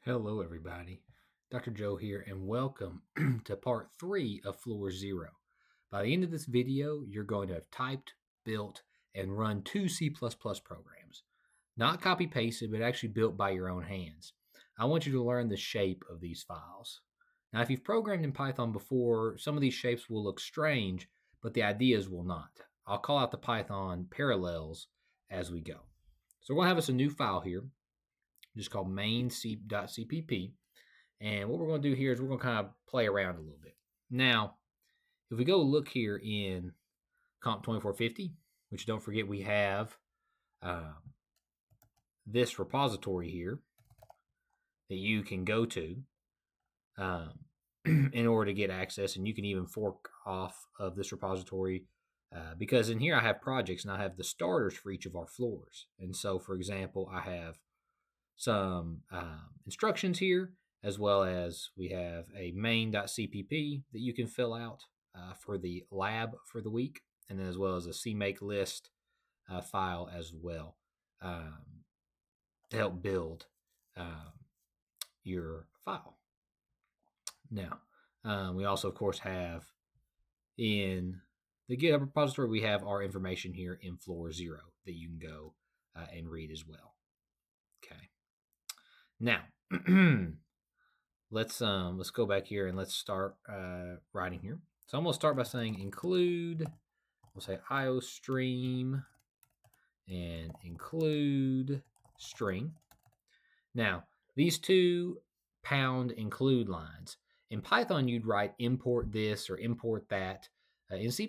Hello, everybody. Dr. Joe here, and welcome to part 3 of Floor Zero. By the end of this video, you're going to have typed, built, and run 2 C++ programs. Not copy-pasted, but actually built by your own hands. I want you to learn the shape of these files. Now, if you've programmed in Python before, some of these shapes will look strange, but the ideas will not. I'll call out the Python parallels as we go. So we're going to have us a new file here, just called main.cpp. And what we're going to do here is we're going to kind of play around a little bit. Now, if we go look here in comp 2450, which don't forget we have this repository here that you can go to in order to get access, and you can even fork off of this repository because in here I have projects and I have the starters for each of our floors. And so, for example, I have some instructions here, as well as we have a main.cpp that you can fill out for the lab for the week, and then as well as a CMake list file as well to help build your file. Now, we also, of course, have in the GitHub repository, we have our information here in Floor Zero that you can go and read as well. Okay. Now, let's go back here and let's start writing here. So I'm going to start by saying include. We'll say iostream and include string. Now, these two pound include lines. In Python, you'd write import this or import that. In C++,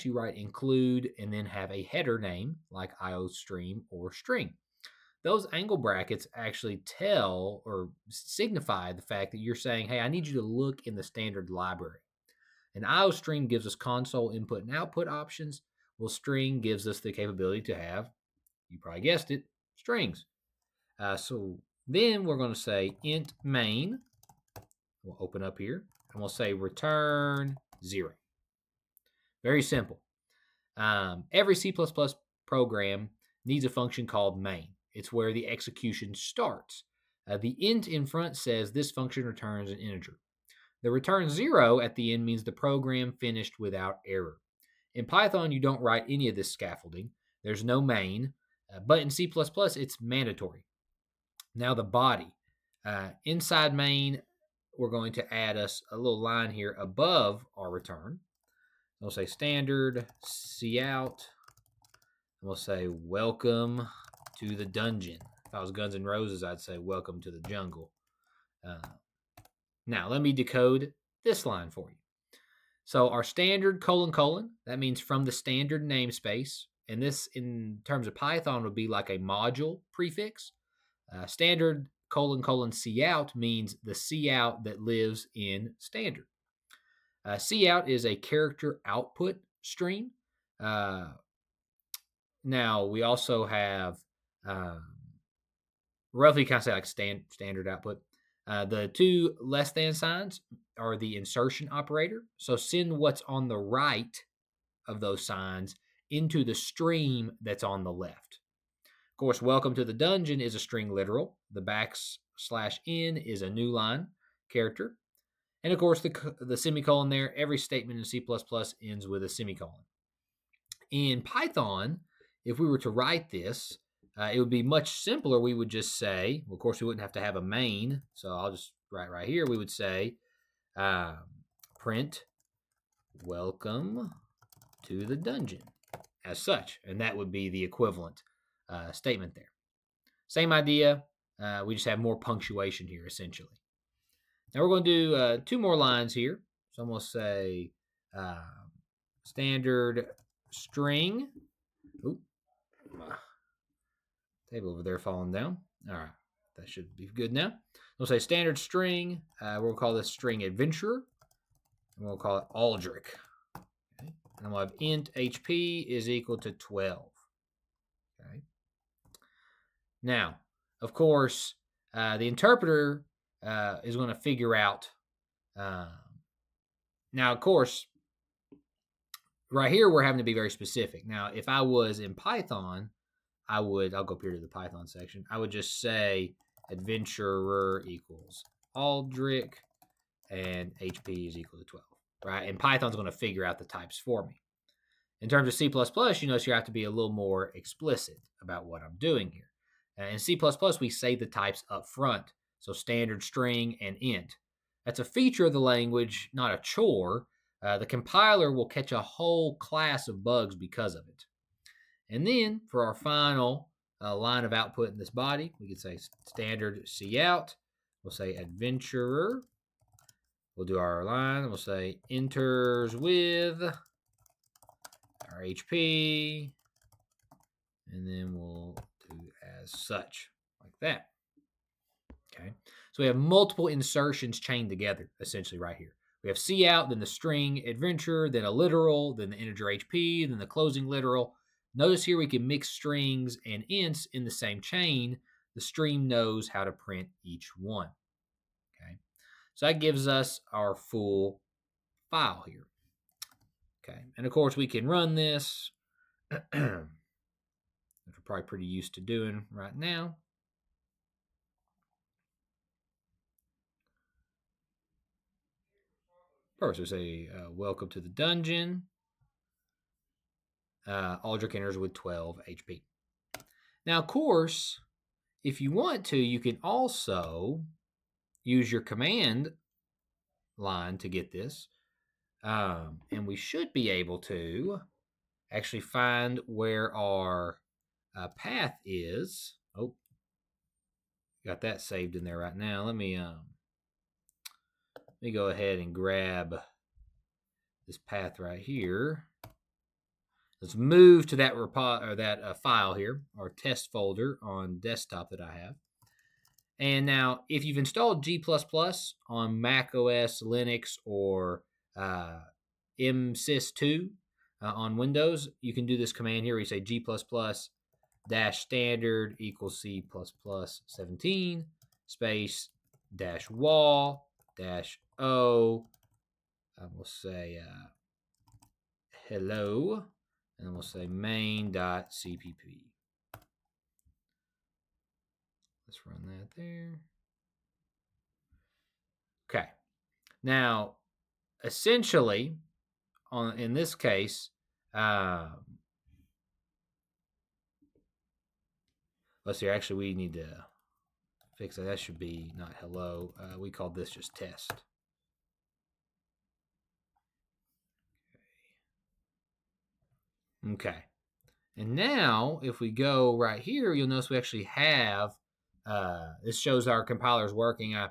you write include and then have a header name like iostream or string. Those angle brackets actually tell or signify the fact that you're saying, hey, I need you to look in the standard library. An iostream gives us console input and output options. Well, string gives us the capability to have, you probably guessed it, strings. So then we're going to say int main. We'll open up here and we'll say return 0. Very simple. Every C++ program needs a function called main. It's where the execution starts. The int in front says this function returns an integer. The return 0 at the end means the program finished without error. In Python, you don't write any of this scaffolding. There's no main, but in C++, it's mandatory. Now the body. Inside main, we're going to add us a little line here above our return. We'll say standard cout. We'll say welcome to the dungeon. If I was Guns N' Roses, I'd say welcome to the jungle. Now, let me decode this line for you. So our standard : that means from the standard namespace. And this, in terms of Python, would be like a module prefix. Standard : cout means the cout that lives in standard. Cout is a character output stream. Now, we also have roughly kind of say like standard output. The two less than signs are the insertion operator. So send what's on the right of those signs into the stream that's on the left. Of course, welcome to the dungeon is a string literal. The \n is a new line character. And of course, the semicolon there, every statement in C++ ends with a semicolon. In Python, if we were to write this, it would be much simpler. We would just say, well, of course, we wouldn't have to have a main. So I'll just write right here. We would say print welcome to the dungeon as such. And that would be the equivalent statement there. Same idea. We just have more punctuation here, essentially. Now we're going to do 2 more lines here. So I'm going to say standard string. Oop, my table over there falling down. All right, that should be good now. We'll say standard string. We'll call this string adventurer. And we'll call it Aldrich. Okay. And we'll have int HP is equal to 12. Okay. Now, of course, the interpreter is going to figure out. Now, of course, right here, we're having to be very specific. Now, if I was in Python, I'll go up here to the Python section. I would just say adventurer equals Aldrich, and HP is equal to 12, right? And Python's going to figure out the types for me. In terms of C++, you notice you have to be a little more explicit about what I'm doing here. In C++, we say the types up front, so standard, string, and int. That's a feature of the language, not a chore. The compiler will catch a whole class of bugs because of it. And then for our final line of output in this body, we can say standard cout. We'll say adventurer. We'll do our line. We'll say enters with our HP. And then we'll do as such, like that. Okay. So we have multiple insertions chained together, essentially, right here. We have cout, then the string adventure, then a literal, then the integer HP, then the closing literal. Notice here we can mix strings and ints in the same chain. The stream knows how to print each one. Okay. So that gives us our full file here. Okay. And of course, we can run this, which we're probably pretty used to doing right now. First, we say, welcome to the dungeon. Aldrich enters with 12 HP. Now, of course, if you want to, you can also use your command line to get this. And we should be able to actually find where our path is. Oh, got that saved in there right now. Let me go ahead and grab this path right here. Let's move to that file here, our test folder on desktop that I have. And now, if you've installed G++ on Mac OS, Linux, or MSys2 on Windows, you can do this command here where you say G++ -standard equals C++ 17 space -wall -o. We'll say hello, and we'll say main.cpp. Let's run that there. Okay. Now, essentially, in this case, let's see. Actually, we need to fix that. That should be not hello. We called this just test. Okay. And now, if we go right here, you'll notice we actually have, this shows our compiler's working. I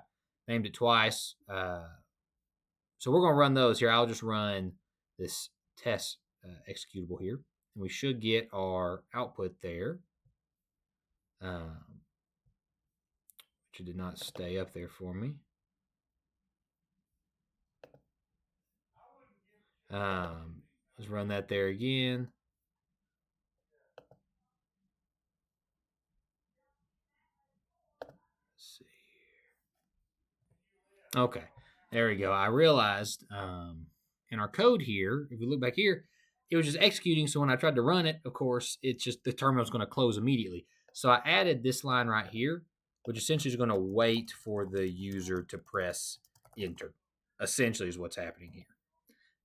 named it twice. So we're going to run those here. I'll just run this test executable here. And we should get our output there. Which did not stay up there for me. Let's run that there again. Let's see. Okay, there we go. I realized in our code here, if we look back here, it was just executing. So when I tried to run it, of course, it's just the terminal is going to close immediately. So I added this line right here, which essentially is going to wait for the user to press enter. Essentially is what's happening here.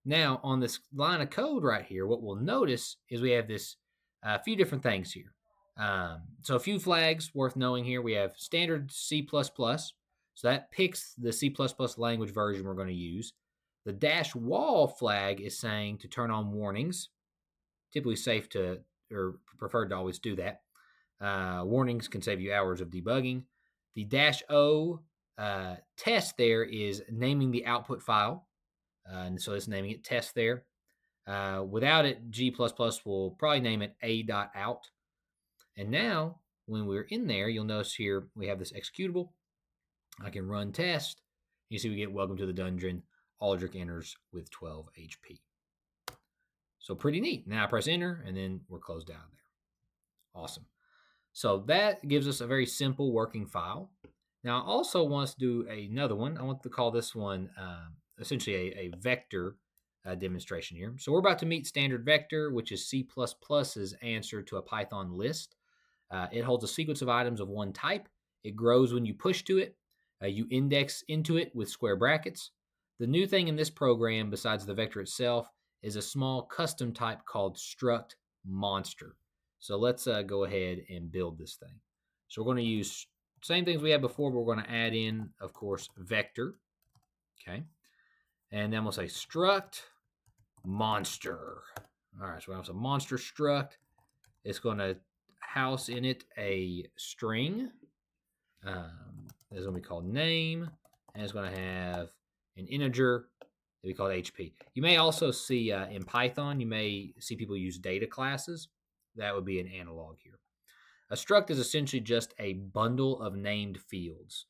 Now, on this line of code right here, what we'll notice is we have this a few different things here. So a few flags worth knowing here. We have standard C++. So that picks the C++ language version we're going to use. The -wall flag is saying to turn on warnings. Typically safe to, or preferred to always do that. Warnings can save you hours of debugging. The -o test there is naming the output file. And so it's naming it test there. Without it, G++ will probably name it a.out. And now, when we're in there, you'll notice here we have this executable. I can run test. You see we get welcome to the dungeon. Aldrich enters with 12 HP. So pretty neat. Now I press enter, and then we're closed out there. Awesome. So that gives us a very simple working file. Now I also want to do another one. I want to call this one essentially a vector demonstration here. So we're about to meet standard vector, which is C++'s answer to a Python list. It holds a sequence of items of one type. It grows when you push to it. You index into it with square brackets. The new thing in this program, besides the vector itself, is a small custom type called struct monster. So let's go ahead and build this thing. So we're going to use same things we had before, but we're going to add in, of course, vector. Okay. And then we'll say struct monster. All right, so we have some monster struct. It's going to house in it a string. This is going to be called name, and it's going to have an integer that we call HP. You may also see in Python, you may see people use data classes. That would be an analog here. A struct is essentially just a bundle of named fields.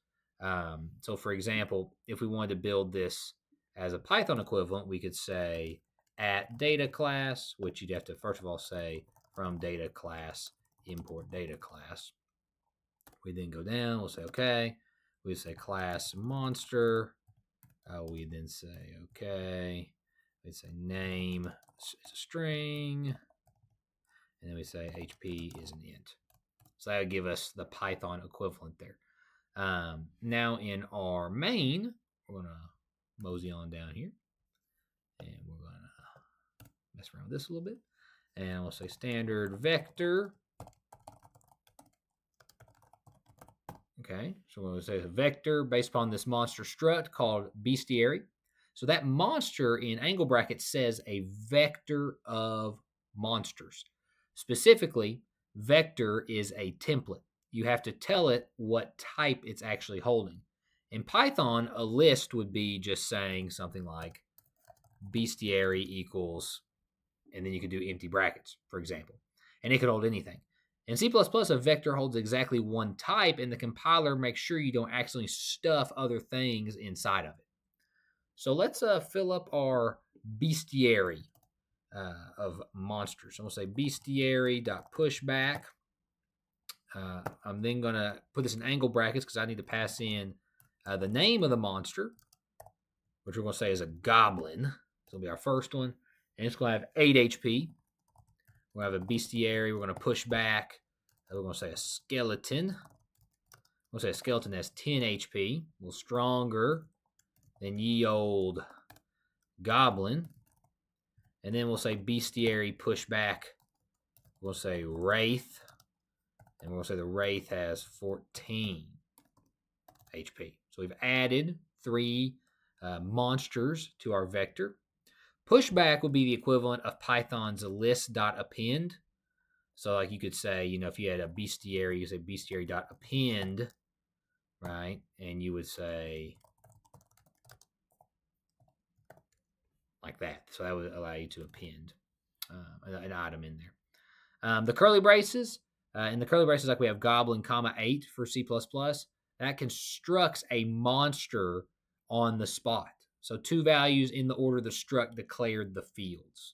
So for example, if we wanted to build this as a Python equivalent, we could say at data class, which you'd have to first of all say from data class, import data class. We then go down, we'll say, okay. We say class monster. We then say, okay. We say name is a string. And then we say HP is an int. So that would give us the Python equivalent there. Now in our main, we're going to mosey on down here. And we're going to mess around with this a little bit. And we'll say standard vector. Okay, so we're going to say a vector based upon this monster struct called bestiary. So that monster in angle brackets says a vector of monsters. Specifically, vector is a template. You have to tell it what type it's actually holding. In Python, a list would be just saying something like bestiary equals, and then you could do empty brackets, for example. And it could hold anything. In C++, a vector holds exactly one type, and the compiler makes sure you don't accidentally stuff other things inside of it. So let's fill up our bestiary of monsters. So we'll say bestiary.pushback. I'm then going to put this in angle brackets because I need to pass in the name of the monster, which we're going to say is a goblin. So it'll be our first one. And it's going to have 8 HP. We're going to have a bestiary. We're going to push back. We're going to say a skeleton. We'll say a skeleton has 10 HP. A little stronger than ye old goblin. And then we'll say bestiary push back. We'll say wraith. And we'll say the wraith has 14 HP. So we've added 3 monsters to our vector. Pushback would be the equivalent of Python's list.append. So like you could say, if you had a bestiary, you say bestiary.append, right? And you would say like that. So that would allow you to append an item in there. The curly braces, in the curly braces, like we have goblin, 8 for C++, that constructs a monster on the spot. So 2 values in the order the struct declared the fields.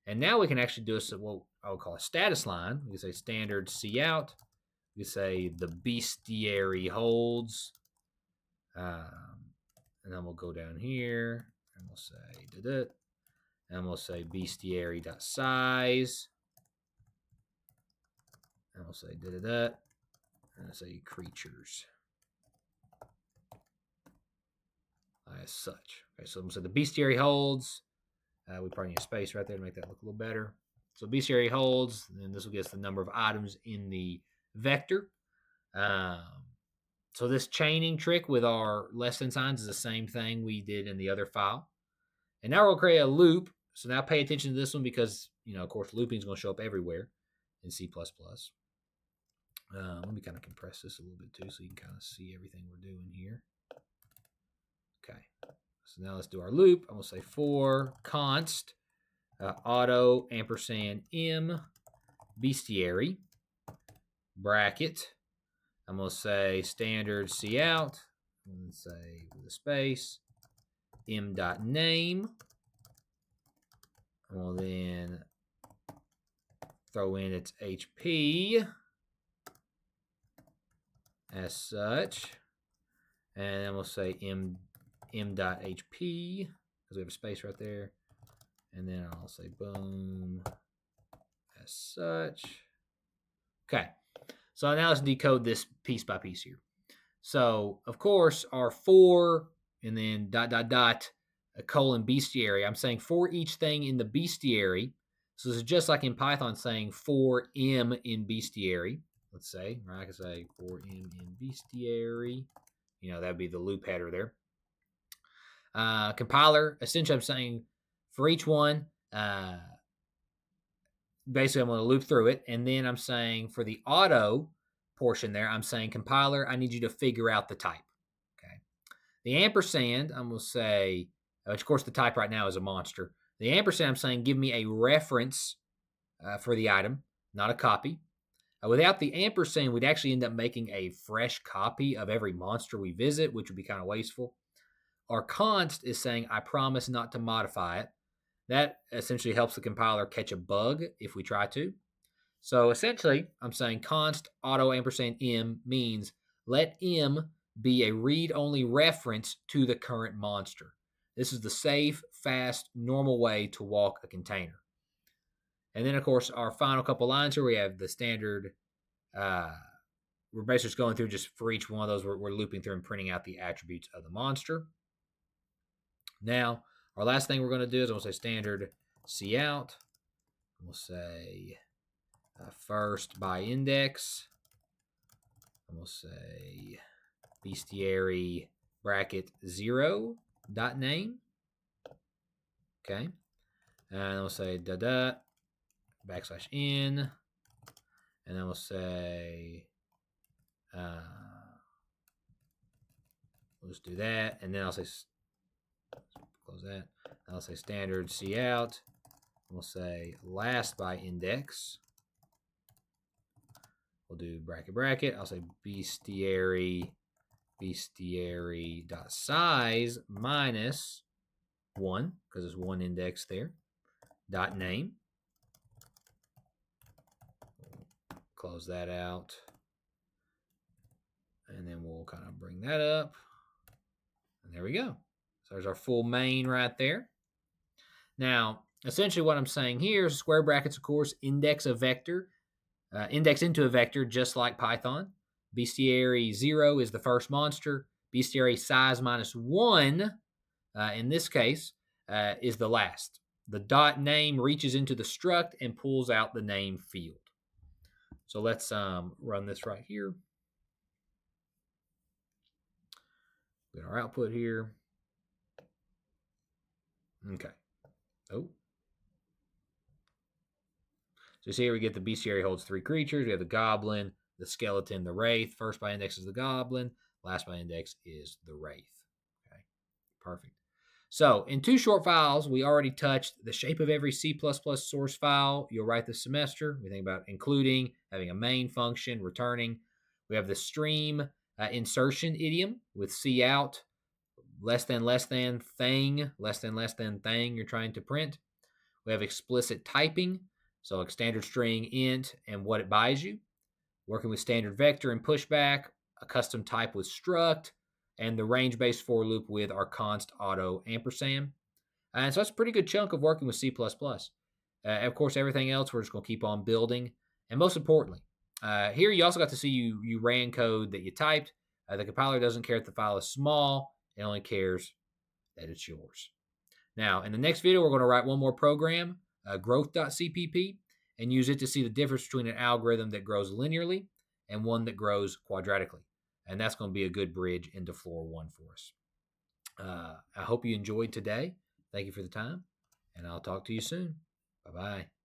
And now we can actually do what I would call a status line. We can say standard cout. We can say the bestiary holds. And then we'll go down here and we'll say da-da. And we'll say bestiary.size. And we'll say da-da-da. And we'll say creatures. As such. Okay, so I'm going to say the bestiary holds. We probably need a space right there to make that look a little better. So bestiary holds, and this will get us the number of items in the vector. So this chaining trick with our less than signs is the same thing we did in the other file. And now we'll create a loop. So now pay attention to this one because, of course, looping is going to show up everywhere in C++. Let me kind of compress this a little bit too so you can kind of see everything we're doing here. Okay. So now let's do our loop. I'm going to say for const auto ampersand m bestiary bracket. I'm going to say standard cout. I'm going to say with a space m.name. We'll then throw in its HP as such. And then we'll say m.hp because we have a space right there. And then I'll say boom as such. Okay. So now let's decode this piece by piece here. So, of course, our for and then ... a colon bestiary. I'm saying for each thing in the bestiary. So this is just like in Python saying for m in bestiary. Let's say, right? I can say for m in bestiary. That would be the loop header there. Compiler, essentially I'm saying for each one, basically I'm going to loop through it. And then I'm saying for the auto portion there, I'm saying compiler, I need you to figure out the type. Okay. The ampersand, I'm going to say, of course the type right now is a monster. The ampersand, I'm saying give me a reference for the item, not a copy. Without the ampersand, we'd actually end up making a fresh copy of every monster we visit, which would be kind of wasteful. Our const is saying, I promise not to modify it. That essentially helps the compiler catch a bug if we try to. So essentially, I'm saying const auto ampersand m means let m be a read-only reference to the current monster. This is the safe, fast, normal way to walk a container. And then, of course, our final couple lines here, we have the standard. We're basically just going through just for each one of those, we're looping through and printing out the attributes of the monster. Now, our last thing we're going to do is we'll say standard cout. We'll say first by index. And we'll say bestiary bracket 0 dot name. Okay. And we'll say backslash n. And then we'll say, we'll just do that. And then I'll say, close that. I'll say standard cout. We'll say last by index. We'll do bracket. I'll say bestiary dot size minus 1, because there's one index there. Dot name. Close that out. And then we'll kind of bring that up. And there we go. So there's our full main right there. Now, essentially what I'm saying here is square brackets, of course, index a vector. Index into a vector just like Python. Bestiary 0 is the first monster. Bestiary size minus 1, in this case, is the last. The dot name reaches into the struct and pulls out the name field. So let's run this right here. Get our output here. Okay. Oh. So see here we get the bestiary holds 3 creatures. We have the goblin, the skeleton, the wraith. First by index is the goblin. Last by index is the wraith. Okay. Perfect. So in 2 short files, we already touched the shape of every C++ source file you'll write this semester. We think about including, having a main function, returning. We have the stream insertion idiom with cout, less than thing, less than thing you're trying to print. We have explicit typing, so like standard string, int, and what it buys you. Working with standard vector and pushback, a custom type with struct, and the range-based for loop with our const auto ampersand. And so that's a pretty good chunk of working with C++. Of course, everything else we're just going to keep on building. And most importantly, here you also got to see you ran code that you typed. The compiler doesn't care if the file is small. It only cares that it's yours. Now, in the next video, we're going to write one more program, growth.cpp, and use it to see the difference between an algorithm that grows linearly and one that grows quadratically. And that's going to be a good bridge into floor 1 for us. I hope you enjoyed today. Thank you for the time, and I'll talk to you soon. Bye-bye.